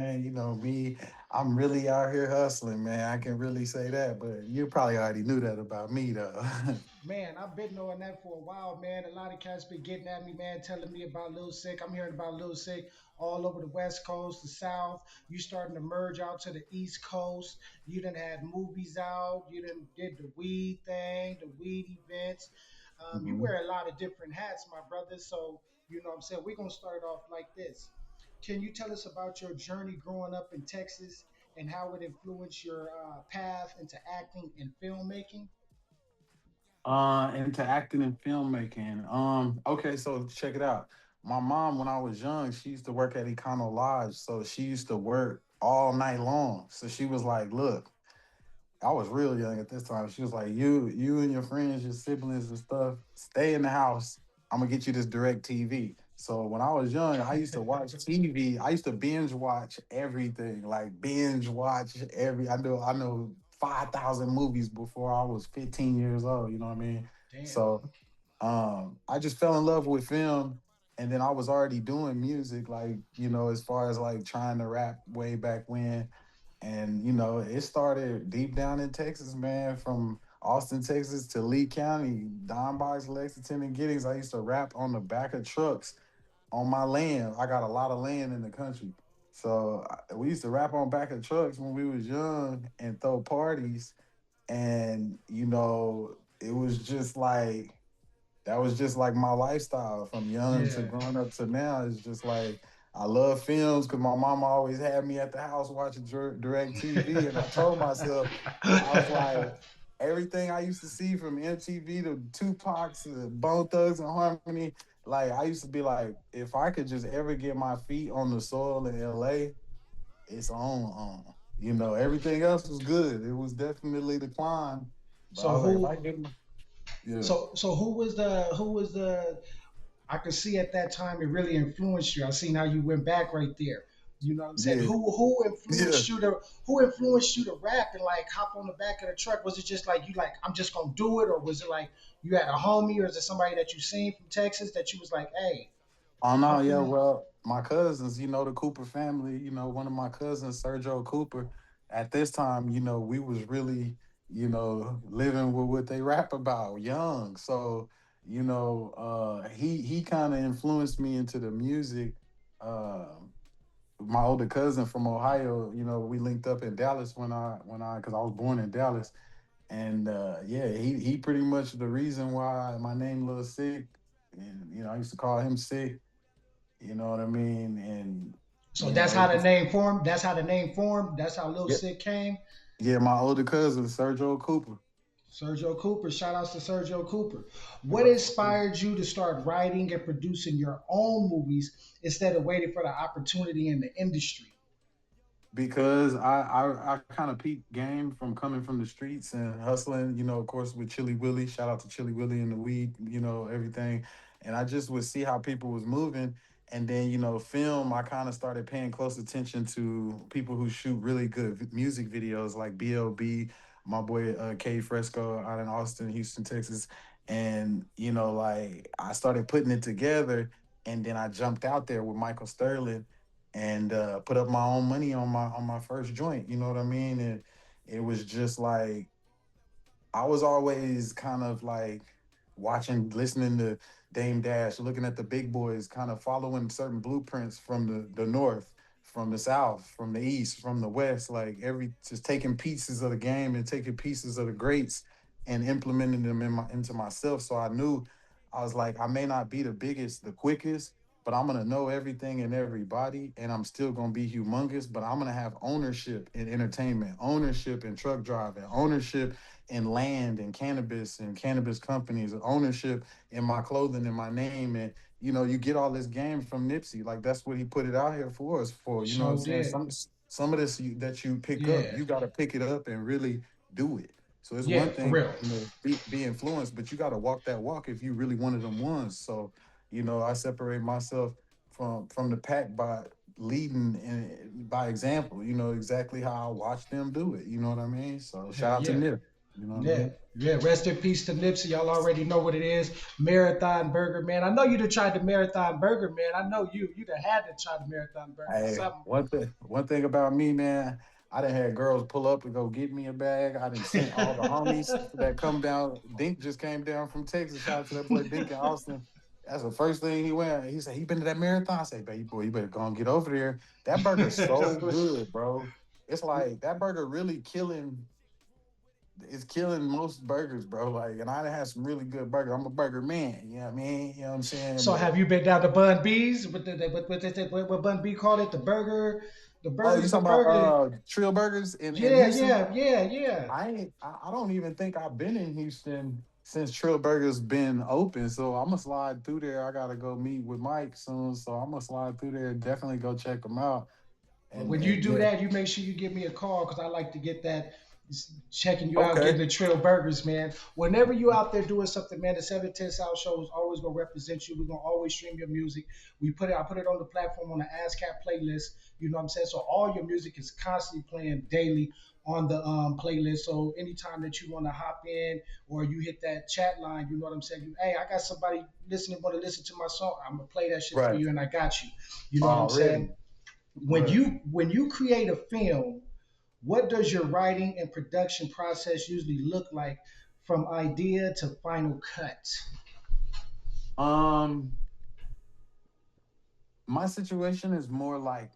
Man, you know me, I'm really out here hustling, man. I can really say that, but you probably already knew that about me, though. Man, I've been knowing that for a while, man. A lot of cats been getting at me, man, telling me about LilSicc. I'm hearing about LilSicc all over the West Coast, the South. You starting to merge out to the East Coast. You done had movies out. You done did the weed thing, the weed events. You Mhm. wear a lot of different hats, my brother. So, you know what I'm saying? We're going to start off like this. Can you tell us about your journey growing up in Texas and how it influenced your path into acting and filmmaking? Into acting and filmmaking. Okay, so check it out. My mom, when I was young, she used to work at Econo Lodge, so she used to work all night long. So she was like, "Look, I was real young at this time. She was like, you and your friends, your siblings and stuff, stay in the house. I'm gonna get you this direct TV." So when I was young, I used to watch TV. I used to binge watch everything, like binge watch I know 5,000 movies before I was 15 years old. You know what I mean? Damn. So I just fell in love with film, and then I was already doing music, like as far as like trying to rap way back when. And it started deep down in Texas, man, from Austin, Texas to Lee County, Don Box, Lexington, and Giddings. I used to rap on the back of trucks on my land. I got a lot of land in the country. So we used to rap on back of trucks when we was young and throw parties. And it was just like that was just like my lifestyle from young to Yeah. growing up to now. It's just like I love films because my mama always had me at the house watching direct TV, and I told myself, I was like, everything I used to see from MTV to Tupac's to Bone Thugs and Harmony, like I used to be like, if I could just ever get my feet on the soil in LA, it's on. Everything else was good. It was definitely the climb, but I So was like, if who I get my, yeah. so who was the I could see at that time it really influenced you. I seen how you went back right there. You know what I'm saying? Yeah, Who yeah. influenced you to who influenced you to rap and like hop on the back of the truck? Was it just like you like I'm just gonna do it, or was it like you had a homie, or is it somebody that you seen from Texas that you was like, hey, Oh I'm no, yeah, finna. well, my cousins, the Cooper family, one of my cousins, Sergio Cooper, at this time, we was really, living with what they rap about, young. So, he kind of influenced me into the music. Um my older cousin from Ohio, we linked up in Dallas when I because I was born in Dallas. And yeah, he pretty much the reason why my name Lil Sick. And I used to call him Sick, you know what I mean? And So that's how it the was name formed. That's how the name formed. That's how Lil yeah, Sick came. yeah, my older cousin, Sergio Cooper. Sergio Cooper, shout outs to Sergio Cooper. What Yeah, for sure. inspired you to start writing and producing your own movies instead of waiting for the opportunity in the industry? Because I kind of peaked game from coming from the streets and hustling, of course with Chili Willie. Shout out to Chili Willie and the weed, everything. And I just would see how people was moving. And then, film, I kind of started paying close attention to people who shoot really good music videos like BLB, my boy K Fresco out in Austin, Houston, Texas. And, like I started putting it together, and then I jumped out there with Michael Sterling and put up my own money on my first joint. You know what I mean? And it was just like I was always kind of like watching, listening to Dame Dash, looking at the big boys, kind of following certain blueprints from the north, from the south, from the east, from the west, like just taking pieces of the game and taking pieces of the greats and implementing them into myself. So I knew I was like, I may not be the biggest, the quickest, but I'm gonna know everything and everybody, and I'm still gonna be humongous, but I'm gonna have ownership in entertainment, ownership in truck driving, ownership in land and cannabis companies, ownership in my clothing and my name. And you get all this game from Nipsey. Like that's what he put it out here for us for. You know what I'm So saying? did. Some of this that you pick up, Yeah. you got to pick it up and really do it. So it's Yeah, one for thing, real. be influenced, but you got to walk that walk if you really one of them ones. So I separate myself from the pack by leading and by example. You know exactly how I watch them do it. You know what I mean? So Hell shout out to yeah. Nip. You know what I Yeah, mean? yeah. Rest in peace to Nipsey. Y'all already know what it is. Marathon Burger, man. I know you'd have tried the Marathon Burger, man. I know you'd have had to try the Marathon Burger. Hey, Something. one thing about me, man, I done had girls pull up and go get me a bag. I done sent all the homies that come down. Dink just came down from Texas. Shout out to that boy Dink in Austin. That's the first thing he went. He said he been to that marathon. I say, baby boy, you better go and get over there. That burger's so That's what. good, bro. It's like that burger really killing. It's killing most burgers, bro. Like, and I done had some really good burger. I'm a burger man. You know what I mean? You know what I'm saying? So But have you been down to Bun B's? What Bun B called it? oh, you The talking about burger. Trill Burgers in Yeah, Houston? yeah, yeah, yeah. I don't even think I've been in Houston since Trill Burger's been open. So I'm gonna slide through there. I gotta go meet with Mike soon. So I'm gonna slide through there and definitely go check them out. But And when you and do yeah. that, you make sure you give me a call because I like to get that checking you out, getting Okay. the trail burgers, man. Whenever you out there doing something, man, the 710 South Show is always gonna represent you. We're gonna always stream your music. I put it on the platform on the ASCAP playlist. You know what I'm saying? So all your music is constantly playing daily on the playlist. So anytime that you want to hop in or you hit that chat line, you know what I'm saying? Hey, I got somebody listening, want to listen to my song. I'm gonna play that shit for Right. you, and I got you. You know what I'm saying? Already. when Right. you create a film, what does your writing and production process usually look like from idea to final cut? Um, my situation is more like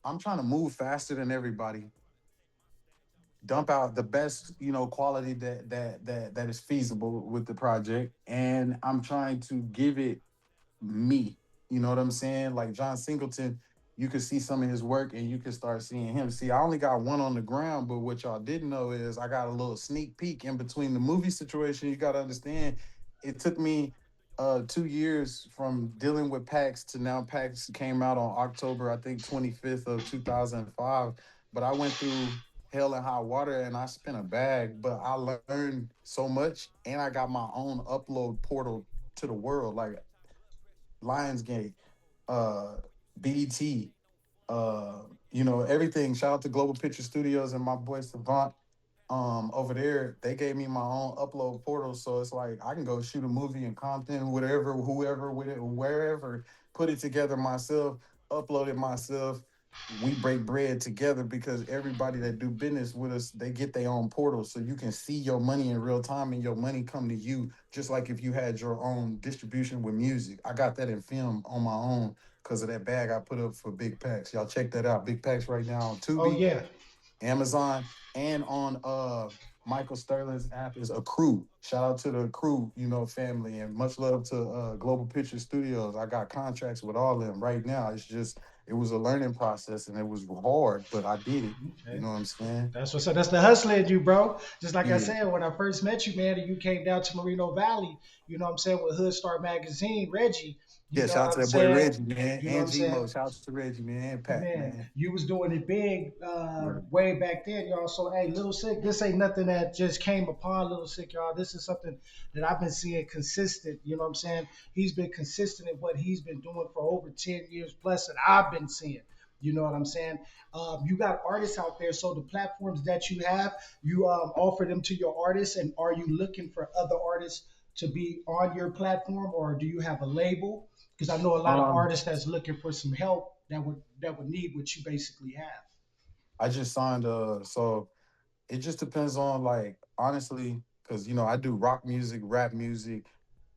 I'm trying to move faster than everybody, dump out the best quality that is feasible with the project, and I'm trying to give it me. You know what I'm saying? Like John Singleton, you could see some of his work and you could start seeing him. See, I only got one on the ground, but what y'all didn't know is I got a little sneak peek in between the movie situation. You got to understand, it took me 2 years from dealing with PAX to now PAX came out on October, I think 25th of 2005. But I went through hell and high water and I spent a bag, but I learned so much and I got my own upload portal to the world. Like Lionsgate, uh, BET, everything. Shout out to Global Picture Studios and my boy Savant. Over there, they gave me my own upload portal, so it's like I can go shoot a movie in Compton, whatever, whoever, with it, wherever, put it together myself, upload it myself. We break bread together because everybody that do business with us, they get their own portal, so you can see your money in real time and your money come to you, just like if you had your own distribution with music. I got that in film on my own because of that bag I put up for Big Packs. Y'all check that out. Big Packs right now on Oh Tubi, yeah. Amazon, and on Michael Sterling's app is a crew. Shout out to the crew, family, and much love to Global Picture Studios. I got contracts with all of them right now. It's just it was a learning process and it was hard, but I did it. You Okay. know what I'm saying? That's what's up. That's the hustler in you, bro. Just like I Yeah. said, when I first met you, man, and you came down to Moreno Valley, you know what I'm saying, with Hood Star Magazine, Reggie, you Yeah, know shout what out to I'm that boy saying? Reggie, man. You know what And I'm G saying? Mo. Shout out to Reggie, man. And Pat, Man, man. you was doing it big Right. way back then, y'all. So, hey, Little Sick, this ain't nothing that just came upon Little Sick, y'all. This is something that I've been seeing consistent. You know what I'm saying? He's been consistent in what he's been doing for over 10 years plus that I've been seeing. You know what I'm saying? You got artists out there. So the platforms that you have, you offer them to your artists, and are you looking for other artists to be on your platform, or do you have a label? Because I know a lot of Um, artists that's looking for some help that would need what you basically have. I just signed so it just depends on, like, honestly, because I do rock music, rap music.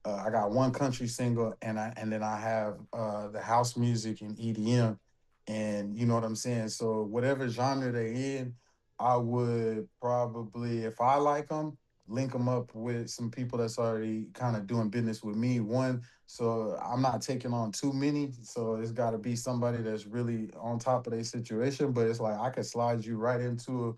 I got one country single, and then I have the house music and EDM, and you know what I'm saying. So whatever genre they in, I would probably, if I like them, link them up with some people that's already kind of doing business with me. One, so I'm not taking on too many, so it's got to be somebody that's really on top of their situation. But it's like I could slide you right into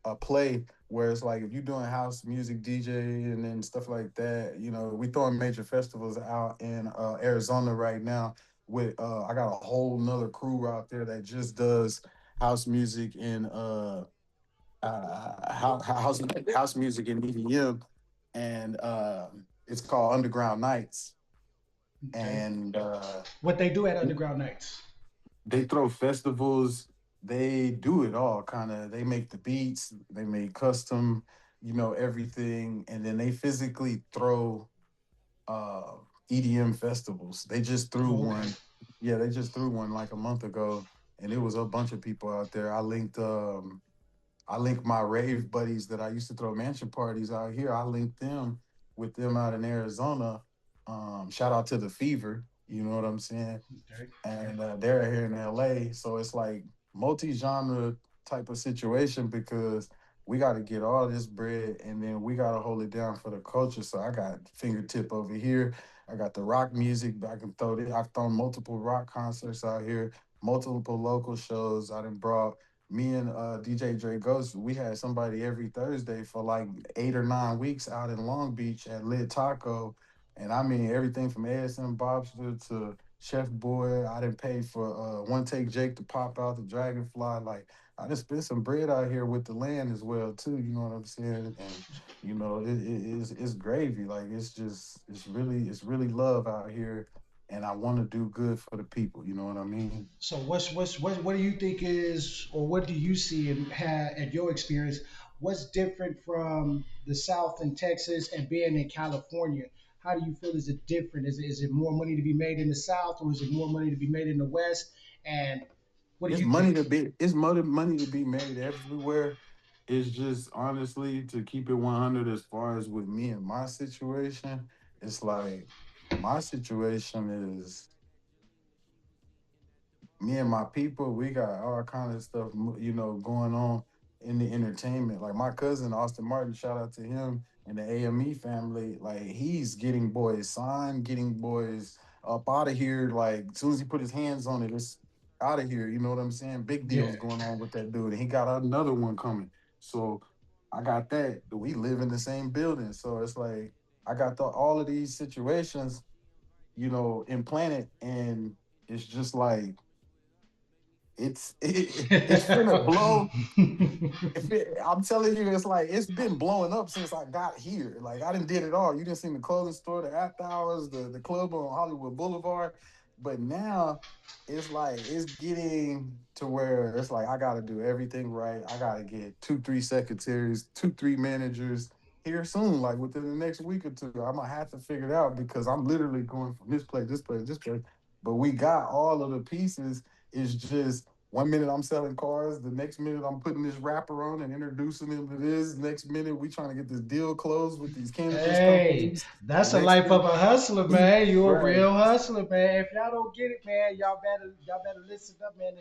a play where it's like if you're doing house music DJ and then stuff like that, we throwing major festivals out in Arizona right now with I got a whole nother crew out there that just does house music and house music and EDM, and it's called Underground Nights. Okay. And What they do at Underground Nights. they throw festivals. They do it all kind of. They make the beats. They make custom. everything, and then they physically throw uh EDM festivals. They just threw Oh, okay. one. Yeah, they just threw one like a month ago, and it was a bunch of people out there. I linked my rave buddies that I used to throw mansion parties out here. I linked them with them out in Arizona. Shout out to the Fever. You know what I'm saying? Okay. And they're here in LA. So it's like multi-genre type of situation because we got to get all this bread and then we got to hold it down for the culture. So I got fingertip over here. I got the rock music. I can throw it. I've thrown multiple rock concerts out here, multiple local shows. I done brought me and DJ Dre Ghost. We had somebody every Thursday for like 8 or 9 weeks out in Long Beach at Lit Taco. And I mean everything from ASM Bobster to Chef Boy. I didn't pay for One Take Jake to pop out the Dragonfly. Like I just spent some bread out here with the land as well too. You know what I'm saying? And it's gravy. Like it's really love out here, and I want to do good for the people. You know what I mean? So what do you think is, or what do you see and have at your experience? What's different from the South and Texas and being in California? How do you feel? Is it different? Is it more money to be made in the South, or is it more money to be made in the West? And what do It's you money think? to be it's money to be made everywhere. It's just honestly to keep it 100 as far as with me and my situation. It's like my situation is me and my people, we got all kind of stuff, going on in the entertainment. Like my cousin Austin Martin, shout out to him and the AME family. Like he's getting boys signed, getting boys up out of here. Like as soon as he put his hands on it, it's out of here. You know what I'm saying? Big Yeah. deals going on with that dude, and he got another one coming. So I got that. We live in the same building, so it's like I got all of these situations, implanted, and it's just like it's finna blow. I'm telling you, it's like it's been blowing up since I got here. Like I didn't did it all. You didn't see the clothing store, the after hours, the club on Hollywood Boulevard. But now it's like it's getting to where it's like I gotta do everything right. I gotta get 2, 3 secretaries, 2, 3 managers here soon, like within the next week or two. I'm gonna have to figure it out because I'm literally going from this place, this place, this place. But we got all of the pieces. It's just 1 minute I'm selling cars, the next minute I'm putting this wrapper on and introducing them to this. Next minute we trying to get this deal closed with these cannabis Hey, companies. The that's the next life thing, of a hustler, man. You a right? real hustler, man. If y'all don't get it, man, y'all better listen up, man.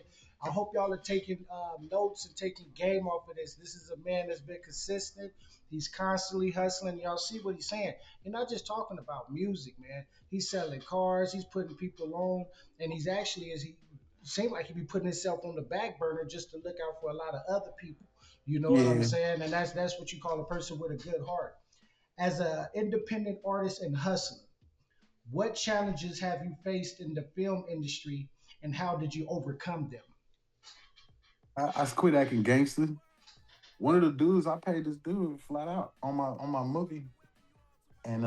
I hope y'all are taking notes and taking game off of this. This is a man that's been consistent. He's constantly hustling. Y'all see what he's saying. You're not just talking about music, man. He's selling cars. He's putting people on, and he's actually, as he seemed like he be putting himself on the back burner just to look out for a lot of other people. You know what I'm Yeah, saying? And that's what you call a person with a good heart. As an independent artist and hustler, what challenges have you faced in the film industry and how did you overcome them? I quit acting gangster. One of the dudes I paid this dude flat out on my movie, and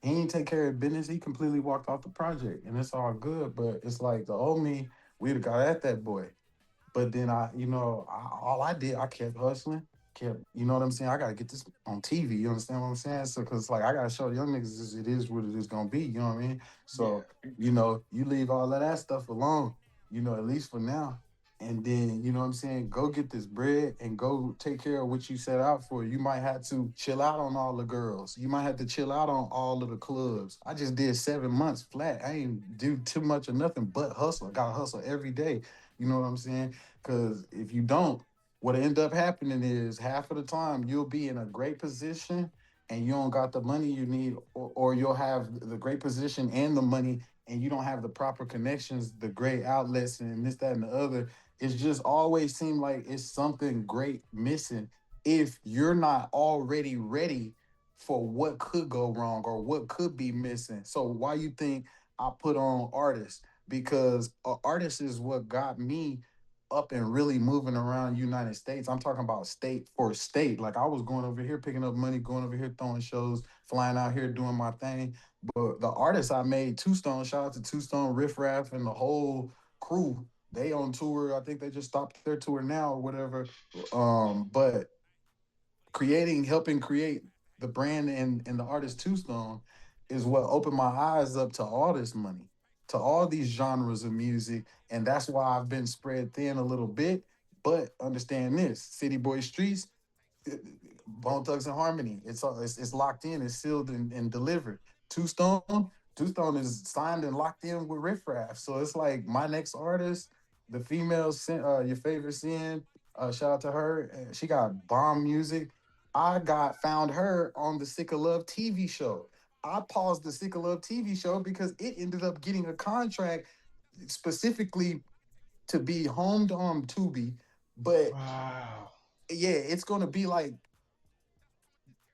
he ain't take care of business. He completely walked off the project, and it's all good. But it's like the old me, we'd have got at that boy. But then all I did, I kept hustling, kept, you know what I'm saying? I gotta get this on TV. You understand what I'm saying? So, cause like I gotta show the young niggas it is what it is gonna be. You know what I mean? Yeah. So, you leave all of that stuff alone. At least for now. And then, you know what I'm saying? Go get this bread and go take care of what you set out for. You might have to chill out on all the girls. You might have to chill out on all of the clubs. I just did 7 months flat. I ain't do too much of nothing but hustle. I gotta hustle every day. You know what I'm saying? Because if you don't, what end up happening is half of the time you'll be in a great position and you don't got the money you need, or you'll have the great position and the money and you don't have the proper connections, the great outlets, and this, that, and the other. It's just always seem like it's something great missing if you're not already ready for what could go wrong or what could be missing. So why you think I put on artists? Because artist is what got me up and really moving around United States. I'm talking about state for state. Like I was going over here picking up money, going over here throwing shows, flying out here doing my thing. But the artists I made, Two Stone, shout out to Two Stone, Riff Raff, and the whole crew. They on tour. I think they just stopped their tour now or whatever. But creating, helping create the brand and the artist Tombstone is what opened my eyes up to all this money, to all these genres of music. And that's why I've been spread thin a little bit. But understand this, City Boy Streets, Bone Thugs and Harmony. It's locked in, it's sealed and delivered. Two Stone, Two Stone is signed and locked in with Riff Raff. So it's like my next artist, the female, your favorite sin. Shout out to her. She got bomb music. I got found her on the Sick of Love TV show. I paused the Sick of Love TV show because it ended up getting a contract specifically to be homed on Tubi. But Wow. yeah, it's gonna be like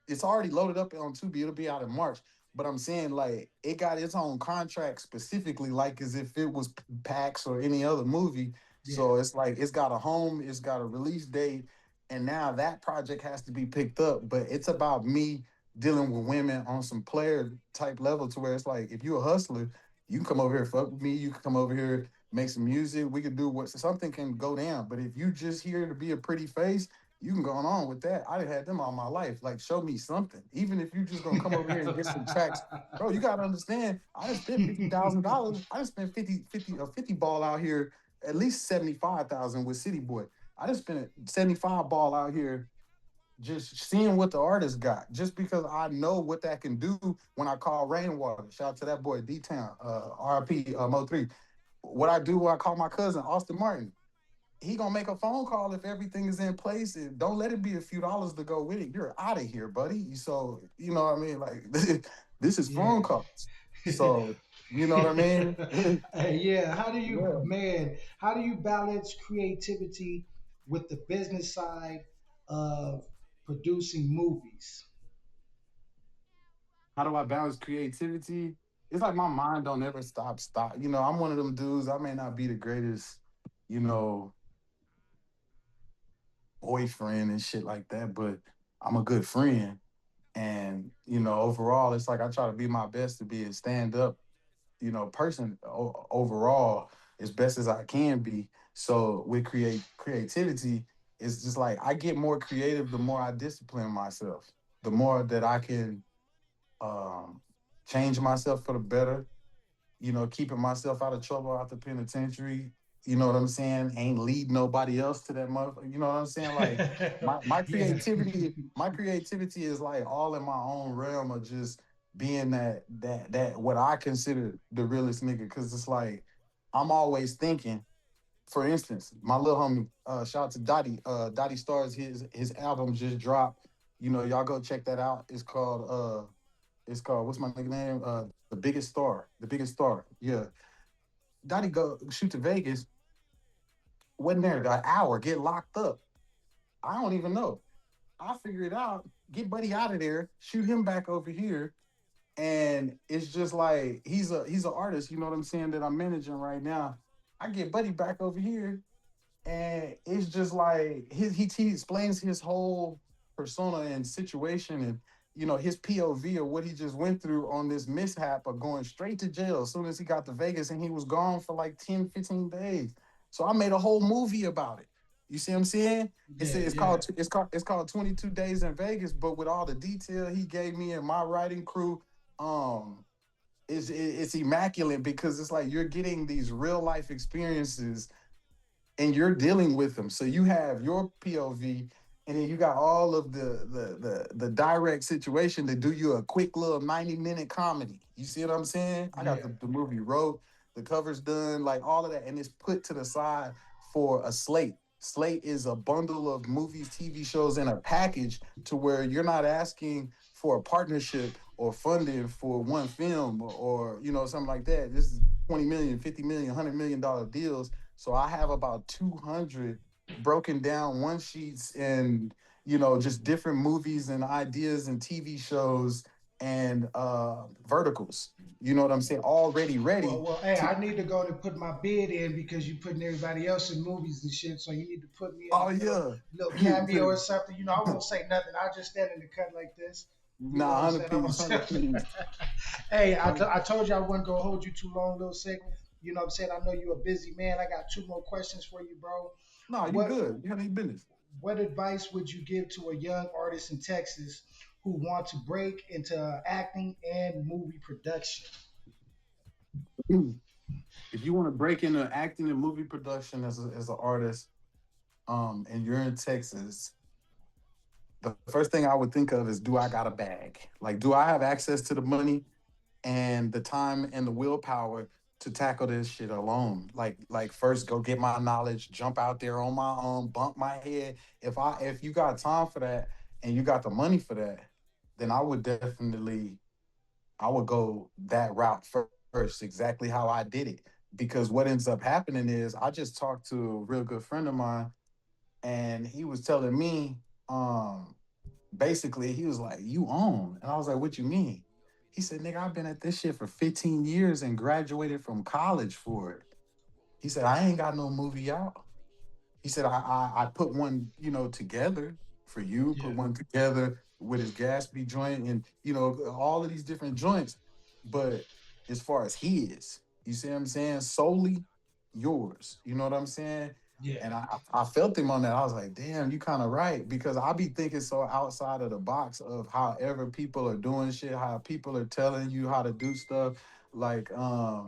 it's already loaded up on Tubi. It'll be out in March. But I'm saying like it got its own contract specifically, like as if it was PAX or any other movie. Yeah. So it's like it's got a home, it's got a release date, and now that project has to be picked up. But it's about me dealing with women on some player type level to where it's like if you're a hustler, you can come over here fuck with me. You can come over here make some music. We could do what something can go down. But if you just here to be a pretty face, you can go on with that. I done had them all my life. Like, show me something. Even if you just gonna come over here and get some tracks, bro. You gotta understand. I done spent $50,000. I done spent 50 ball out here. At least 75,000 with City Boy. I just spent 75 ball out here just seeing what the artist got. Just because I know what that can do when I call Rainwater. Shout out to that boy D Town, RP Mo3. What I do when I call my cousin Austin Martin, he gonna make a phone call if everything is in place, and don't let it be a few dollars to go with it. You're out of here, buddy. So you know what I mean. Like this is phone Yeah. calls. So you know what I mean. Yeah. How do you, Yeah. man? How do you balance creativity with the business side of producing movies? How do I balance creativity? It's like my mind don't ever stop. You know, I'm one of them dudes. I may not be the greatest, you know, boyfriend and shit like that, but I'm a good friend. And you know, overall, it's like I try to be my best to be a stand up, you know, person overall as best as I can be. So with creativity, it's just like I get more creative the more I discipline myself, the more that I can um, change myself for the better, you know, keeping myself out of trouble out the penitentiary. You know what I'm saying? Ain't lead nobody else to that motherfucker. You know what I'm saying? Like Yeah. my creativity is like all in my own realm of just being that what I consider the realest nigga. Cause it's like I'm always thinking. For instance, my little homie, shout out to Dottie. Dottie Stars, his album just dropped. You know, y'all go check that out. It's called what's my nigga name? The biggest star. The biggest star. Yeah. Dottie go shoot to Vegas, wasn't there an hour, get locked up. I don't even know. I figure it out, get Buddy out of there, shoot him back over here. And it's just like he's an artist, you know what I'm saying, that I'm managing right now. I get Buddy back over here, and it's just like he explains his whole persona and situation and you know his POV or what he just went through on this mishap of going straight to jail as soon as he got to Vegas and he was gone for like 10, 15 days. So I made a whole movie about it. You see what I'm saying? Yeah. Yeah. It's called 22 Days in Vegas, but with all the detail he gave me and my writing crew, um it's immaculate because it's like you're getting these real life experiences and you're dealing with them. So you have your POV, and then you got all of the direct situation to do you a quick little 90-minute comedy. You see what I'm saying? I got Yeah. the movie wrote, the cover's done, like all of that, and it's put to the side for a slate. Slate is a bundle of movies, TV shows, and a package to where you're not asking for a partnership or funding for one film or you know something like that. This is 20 million, 50 million, $100 million deals, so I have about 200 broken down one sheets and you know just different movies and ideas and TV shows and verticals. You know what I'm saying? Already ready Well, hey, to. I need to go and put my bid in because you putting everybody else in movies and shit. So you need to put me in Oh a yeah. little cameo or something. You know, I won't say nothing. I'll just stand in the cut like this. You know what Nah, I'm 100 saying? I piece, won't 100 say. piece. Hey, I, 100. I told you I wasn't gonna hold you too long, little sick. You know what I'm saying? I know you're a busy man. I got two more questions for you, bro. Nah, you What good. You had any business. what advice would you give to a young artist in Texas who want to break into acting and movie production? If you want to break into acting and movie production as an artist, and you're in Texas, the first thing I would think of is, do I got a bag? Like, do I have access to the money and the time and the willpower to tackle this shit alone? Like first go get my knowledge, jump out there on my own, bump my head. If you got time for that and you got the money for that, then I would go that route first, exactly how I did it. Because what ends up happening is, I just talked to a real good friend of mine, and he was telling me, um, basically, he was like, "You own," and I was like, "What you mean?" He said, "Nigga, I've been at this shit for 15 years and graduated from college for it." He said, "I ain't got no movie out." He said, I put one, together for you, put Yeah, one together with his Gatsby joint and, all of these different joints. But as far as his, you see what I'm saying? Solely yours. You know what I'm saying? yeah, And I felt him on that. I was like, damn, you kind of right. Because I be thinking so outside of the box of however people are doing shit, how people are telling you how to do stuff. Like, uh,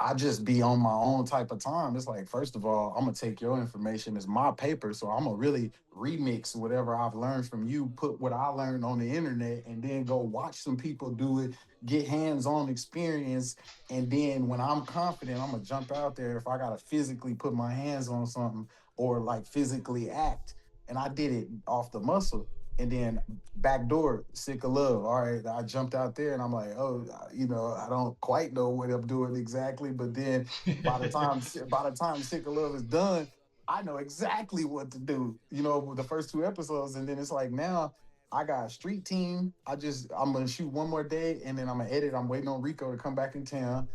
I just be on my own type of time. It's like, first of all, I'm gonna take your information as my paper, so I'm gonna really remix whatever I've learned from you, put what I learned on the internet, and then go watch some people do it, get hands-on experience, and then when I'm confident, I'm gonna jump out there. If I gotta physically put my hands on something or like physically act, and I did it off the muscle. And then backdoor, sick of love. All right, I jumped out there and I'm like, oh, I don't quite know what I'm doing exactly, but then by the time sick of love is done, I know exactly what to do. With the first two episodes, and then it's like now I got a street team. I'm gonna shoot one more day, and then I'm gonna edit. I'm waiting on Rico to come back in town.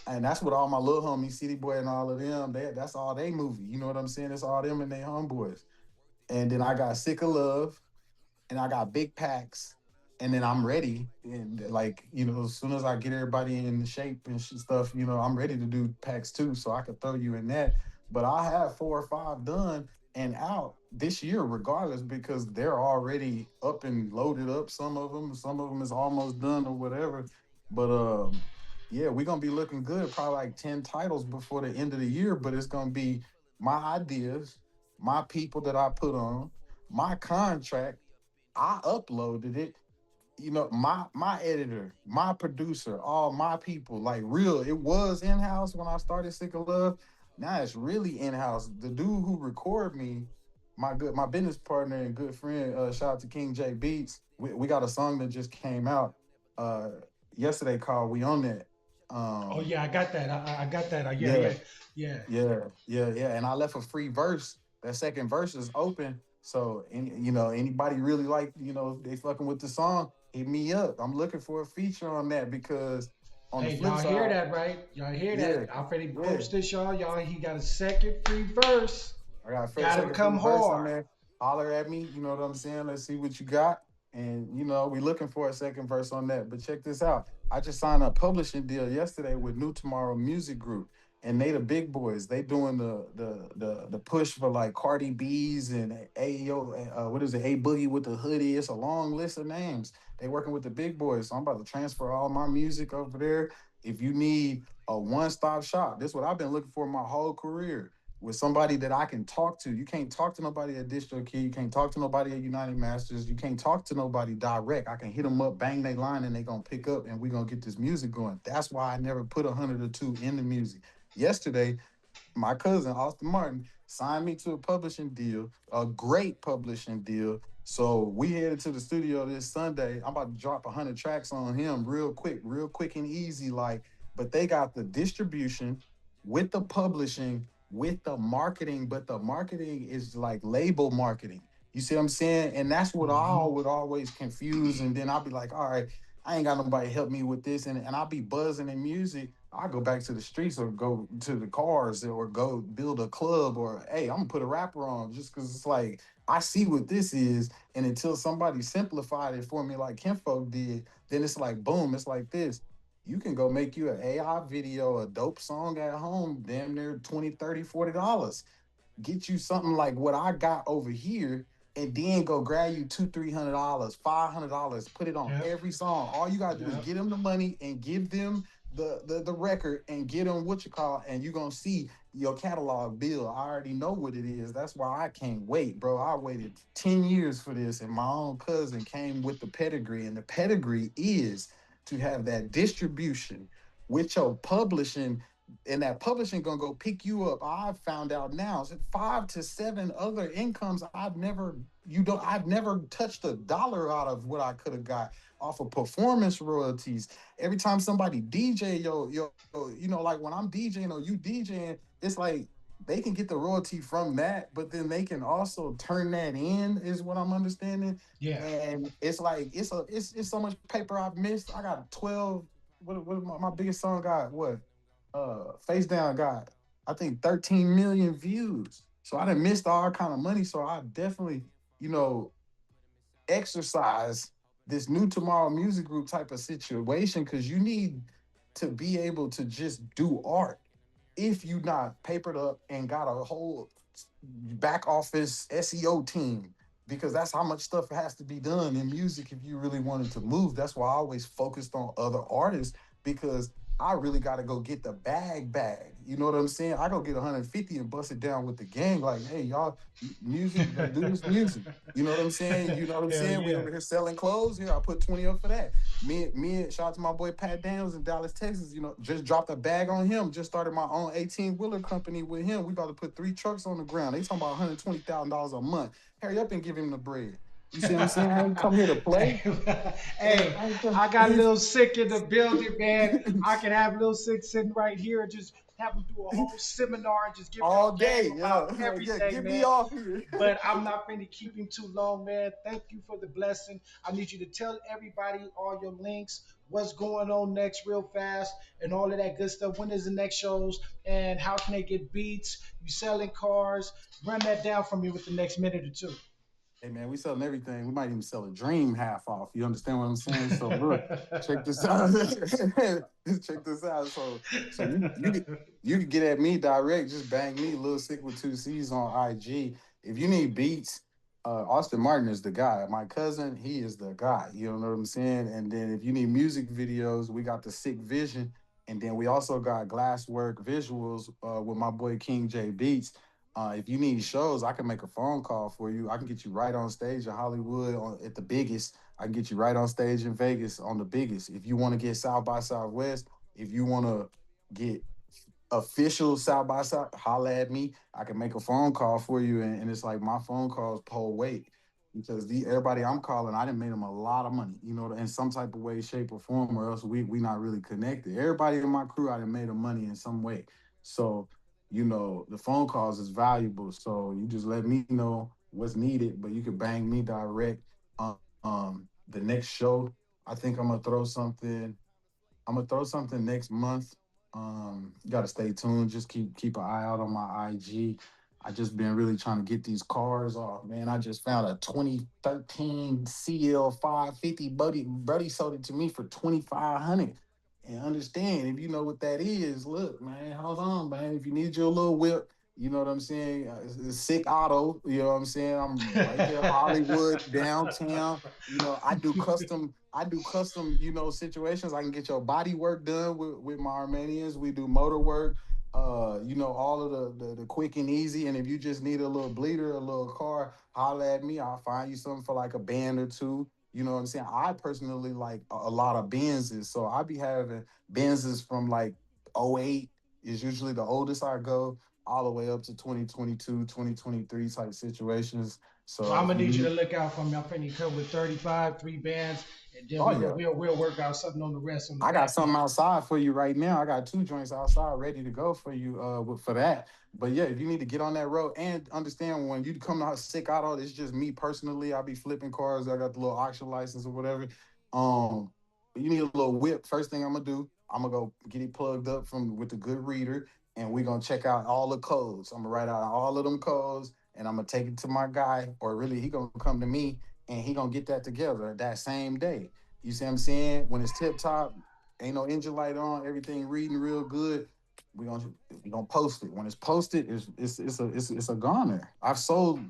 And that's what all my little homies, City Boy and all of them, that's all they movie. You know what I'm saying? It's all them and they homeboys. And then I got Sick of Love, and I got big packs, and then I'm ready. And like, as soon as I get everybody in shape and stuff, I'm ready to do packs too, so I could throw you in that. But I have 4 or 5 done and out this year, regardless, because they're already up and loaded up. Some of them is almost done or whatever. But yeah, we're gonna be looking good. Probably like 10 titles before the end of the year. But it's gonna be my ideas, my people that I put on, my contract. I uploaded it. My editor, my producer, all my people, like real. It was in house when I started Sick of Love. Now it's really in house. The dude who recorded me, my business partner and good friend, shout out to King J Beats. We got a song that just came out uh yesterday called "We On That." oh Um, yeah, I got that. I got that. Yeah, yeah, yeah, yeah. yeah. And I left a free verse. That second verse is open. So, anybody really like, they fucking with the song, hit me up. I'm looking for a feature on that because on the Hey, flip y'all hear side, that, right? Y'all hear yeah, that? I'm ready to yeah. post this, y'all. Y'all, he got a second free verse. I got a Gotta second free come verse on hard. there. Holler at me. You know what I'm saying? Let's see what you got. And we looking for a second verse on that. But check this out. I just signed a publishing deal yesterday with New Tomorrow Music Group. And they the big boys. They doing the push for like Cardi B's and Ayo, what is it? A Boogie with the hoodie. It's a long list of names. They working with the big boys. So I'm about to transfer all my music over there. If you need a one-stop shop, this is what I've been looking for my whole career, with somebody that I can talk to. You can't talk to nobody at DistroKid. You can't talk to nobody at United Masters. You can't talk to nobody direct. I can hit them up, bang they line, and they gonna pick up, and we gonna get this music going. That's why I never put 100 or 2 in the music. Yesterday, my cousin Austin Martin signed me to a publishing deal, a great publishing deal. So we headed to the studio this Sunday. I'm about to drop 100 tracks on him real quick and easy. Like, but they got the distribution with the publishing, with the marketing, but the marketing is like label marketing. You see what I'm saying? And that's what I Hmm. would always confuse. And then I'll be like, all right, I ain't got nobody help me with this. And I'll be buzzing in music. I go back to the streets or go to the cars or go build a club or hey, I'm gonna put a rapper on just because it's like I see what this is. And until somebody simplified it for me like Kinfolk did, then it's like boom, it's like this. You can go make you an AI video, a dope song at home, damn near 20, 30, $40. get you something like what I got over here, and then go grab you $200-300, $500, put it on Yep. every song. All you gotta do is Yep. get them the money and give them the record and get them what you call, and you're gonna see your catalog bill. I already know what it is. That's why I can't wait, bro. I waited 10 years for this, and my own cousin came with the pedigree, and the pedigree is to have that distribution with your publishing, and that publishing gonna go pick you up. I've found out now, 5 to 7 other incomes I've never touched a dollar out of what I could have got off of performance royalties. Every time somebody DJ, like when I'm DJing or you DJing, it's like they can get the royalty from that, but then they can also turn that in, is what I'm understanding. Yeah. And it's like it's so much paper I've missed. I got 12. What my biggest song got? What? Face Down got, I think, 13 million views. So I done missed all kind of money. So I definitely, you know, exercise this new tomorrow music group type of situation, because you need to be able to just do art if you not papered up and got a whole back office SEO team, because that's how much stuff has to be done in music if you really wanted to move. That's why I always focused on other artists, because I really got to go get the bag. You know what I'm saying? I go get 150 and bust it down with the gang. Like, hey, y'all, music, let's do this music. You know what I'm saying? You know what I'm Hell saying? We yeah. over here selling clothes. Here, I put 20 up for that. Me, shout out to my boy Pat Daniels in Dallas, Texas. Just dropped a bag on him. Just started my own 18 wheeler company with him. We about to put 3 trucks on the ground. They talking about $120,000 a month. Hurry up and give him the bread. You see what I'm saying? I ain't come here to play. Hey, Yeah, hey, I ain't come. I got Lil Sick in the building, man. I can have Lil Sick sitting right here and just have him do a whole seminar and just give All y'all game day. about Yeah, like, yeah, everything, get me man. off here. But I'm not going to keep him too long, man. Thank you for the blessing. I need you to tell everybody all your links, what's going on next real fast, and all of that good stuff. When is the next shows, and how can they get beats? You selling cars? Run that down for me with the next minute or two. Hey man, we selling everything. We might even sell a dream half off. You understand what I'm saying? So look, check this out. Check this out. So you can get at me direct. Just bang me, Lil Sick with 2 C's on IG. If you need beats, Austin Martin is the guy. My cousin, he is the guy. You know what I'm saying? And then if you need music videos, we got the Sick Vision. And then we also got Glasswork Visuals with my boy King J Beats. If you need shows, I can make a phone call for you. I can get you right on stage in Hollywood at the biggest. I can get you right on stage in Vegas on the biggest. If you want to get South by Southwest, if you want to get official South by South, holla at me. I can make a phone call for you, and it's like my phone calls pull weight, because everybody I'm calling, I didn't made them a lot of money, in some type of way, shape, or form, or else we not really connected. Everybody in my crew, I done made them money in some way. So the phone calls is valuable. So you just let me know what's needed, but you can bang me direct. The next show, I think I'm gonna throw something next month. You gotta stay tuned. Just keep an eye out on my IG. I just been really trying to get these cars off, man. I just found a 2013 CL 550. Buddy sold it to me for 2,500. And understand, if you know what that is, look, man, hold on, man. If you need your little whip, you know what I'm saying? It's Sick Auto. You know what I'm saying? I'm right there, Hollywood, downtown. I do custom, situations. I can get your body work done with my Armenians. We do motor work, all of the quick and easy. And if you just need a little bleeder, a little car, holla at me. I'll find you something for like a band or two. You know what I'm saying? I personally like a lot of Benzes. So I be having Benzes from like '08 is usually the oldest I go, all the way up to 2022, 2023 type situations. So So I'm if gonna you need you to need, look out for me. I'm finna come with 35, 3 bands, and then oh we'll yeah, we'll we'll work out something on the rest on the I got back something end. outside for you right now. I got 2 joints outside ready to go for you for that. But yeah, if you need to get on that road and understand, when you come to Sick Auto, it's just me personally. I be flipping cars. I got the little auction license or whatever. Um, you need a little whip. First thing I'm gonna do, I'm gonna go get it plugged up from with the good reader, and we're gonna check out all the codes. I'm gonna write out all of them codes, and I'm gonna take it to my guy, or really he gonna come to me, and he gonna get that together that same day. You see what I'm saying? When it's tip top, ain't no engine light on, everything reading real good. we gonna we gonna post it. When it's posted, it's a goner. I've sold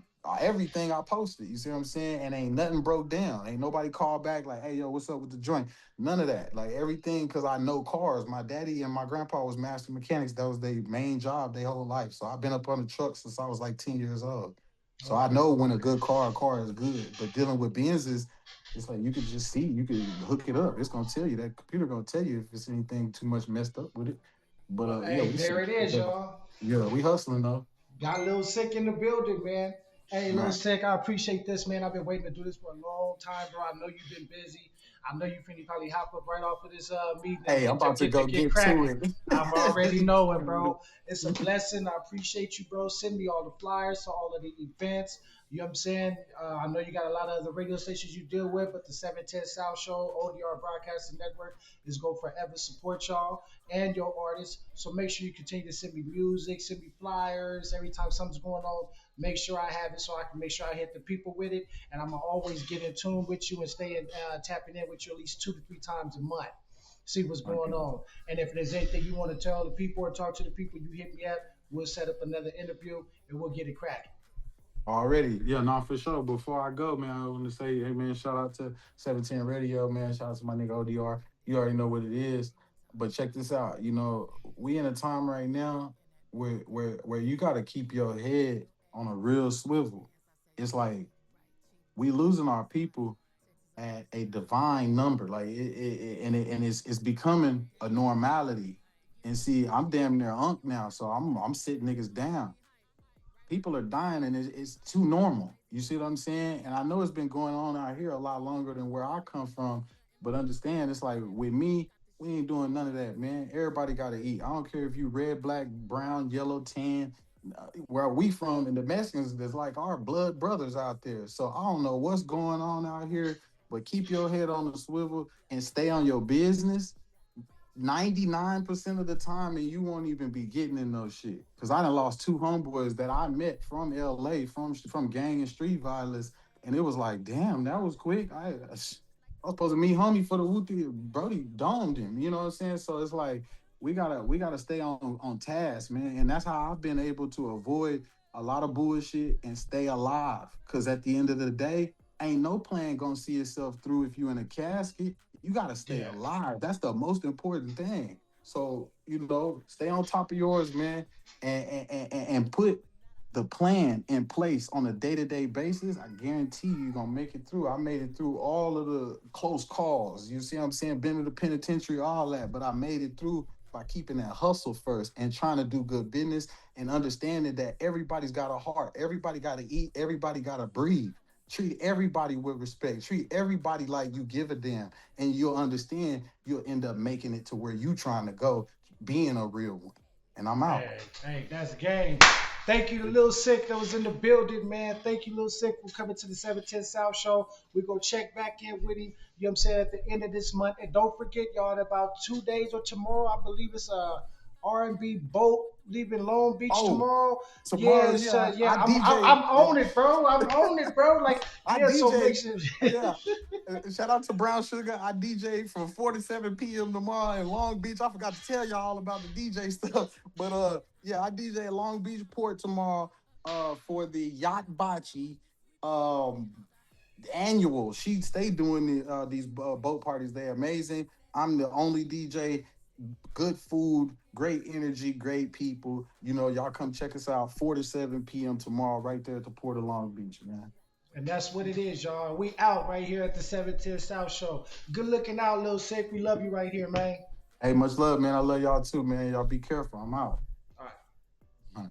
everything I posted. You see what I'm saying? And ain't nothing broke down. Ain't nobody called back like, hey yo, what's up with the joint? None of that. Like everything, because I know cars. My daddy and my grandpa was master mechanics. That was their main job their whole life. So I've been up on the truck since I was like 10 years old. So I Okay. know when a car is good. But dealing with Benzes, it's like you could just see, you could hook it up. It's gonna tell you that computer gonna tell you if it's anything too much messed up with it. But Well, yeah, hey, there it is, y'all. we hustling though. Got a little sick in the building, man. Hey, little Man. sick, I appreciate this, man. I've been waiting to do this for a long time, bro. I know you've been busy. I know you finna probably hop up right off of this meeting and Hey, I'm about to go get get to cracking. I'm already it. knowing, bro. It's a blessing. I appreciate you, bro. Send me all the flyers to all of the events. You know what I'm saying? I know you got a lot of the radio stations you deal with, but the 710 South Show, ODR Broadcasting Network is going to forever support y'all and your artists. So make sure you continue to send me music, send me flyers every time something's going on. Make sure I have it so I can make sure I hit the people with it. And I'm gonna always get in tune with you and stay tapping in with you at least 2 to 3 times a month. See what's going Okay. on. And if there's anything you want to tell the people or talk to the people, you hit me up. We'll set up another interview and we'll get it cracking. Already, yeah, no, for sure. Before I go, man, I want to say, hey, man, shout out to 710 Radio, man. Shout out to my nigga ODR. You already know what it is. But check this out. You know, we in a time right now where you got to keep your head on a real swivel. It's like we losing our people at a divine number. Like and it's becoming a normality. And see, I'm damn near unk now, so I'm sitting niggas down. People are dying and it's too normal. You see what I'm saying? And I know it's been going on out here a lot longer than where I come from, but understand it's like with me, we ain't doing none of that, man. Everybody got to eat. I don't care if you red, black, brown, yellow, tan. Where we from and the Mexicans, there's like our blood brothers out there. So I don't know what's going on out here, but keep your head on the swivel and stay on your business 99% of the time, and you won't even be getting in those shit. Cause I done lost two homeboys that I met from LA from gang and street violence. And it was like, damn, that was quick. I was supposed to meet homie for the Wooty. Brody domed him. You know what I'm saying? So it's like we gotta stay on task, man. And that's how I've been able to avoid a lot of bullshit and stay alive. Cause at the end of the day, ain't no plan gonna see itself through if you in a casket. You got to stay Yeah. alive. That's the most important thing. So, stay on top of yours, man, and put the plan in place on a day-to-day basis. I guarantee you're gonna make it through. I made it through all of the close calls. You see what I'm saying? Been to the penitentiary, all that, but I made it through by keeping that hustle first and trying to do good business and understanding that everybody's got a heart. Everybody got to eat. Everybody got to breathe. Treat everybody with respect. Treat everybody like you give a damn, and you'll understand. You'll end up making it to where you trying to go, being a real one. And I'm out. Hey, that's game. Thank you to Lil Sick that was in the building, man. Thank you, Lil Sick, for coming to the 710 South Show. We go check back in with him, you know what I'm saying, at the end of this month. And don't forget, y'all, in about 2 days or tomorrow, I believe it's a R&B boat leaving Long Beach Oh, tomorrow. tomorrow, Yes, yeah, yeah, I DJ. I'm on it, bro. I'm on it, bro. Like, I yeah, so make DJ. sure. Yeah. Shout out to Brown Sugar. I DJ from 4 to 7 p.m. tomorrow in Long Beach. I forgot to tell y'all all about the DJ stuff. But yeah, I DJ at Long Beach Port tomorrow for the Yacht Bachi um annual. She stay doing these boat parties. They're amazing. I'm the only DJ. Good food, great energy, great people. Y'all come check us out 4 to 7 p.m. tomorrow, right there at the Port of Long Beach, man. And that's what it is, y'all. We out right here at the 710 South Show. Good looking out, Lil Sick. We love you right here, man. Hey, much love, man. I love y'all too, man. Y'all be careful. I'm out. All right. All right.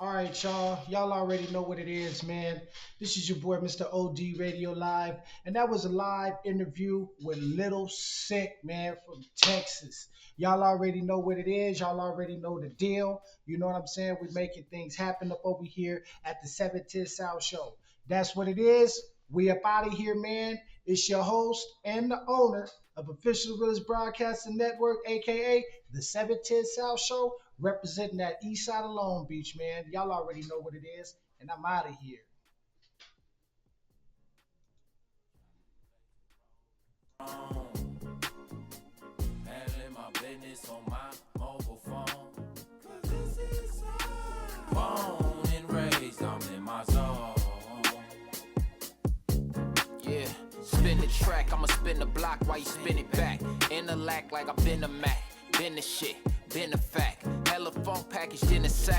All right, y'all. Y'all already know what it is, man. This is your boy, Mr. OD Radio Live. And that was a live interview with Little Sick, man, from Texas. Y'all already know what it is. Y'all already know the deal. You know what I'm saying? We're making things happen up over here at the 710 South Show. That's what it is. We up out of here, man. It's your host and the owner of Official Realist Broadcasting Network, aka the 710 South Show, representing that east side of Long Beach, man. Y'all already know what it is, and I'm out of here. Handling my business on my mobile phone. 'Cause this is home. Born and raised, I'm in my zone. Yeah, spin the track, I'ma spin the block while you spin it back. Interact like I've been a Mac, been the shit, been a fact. Hella funk packaged in a sack.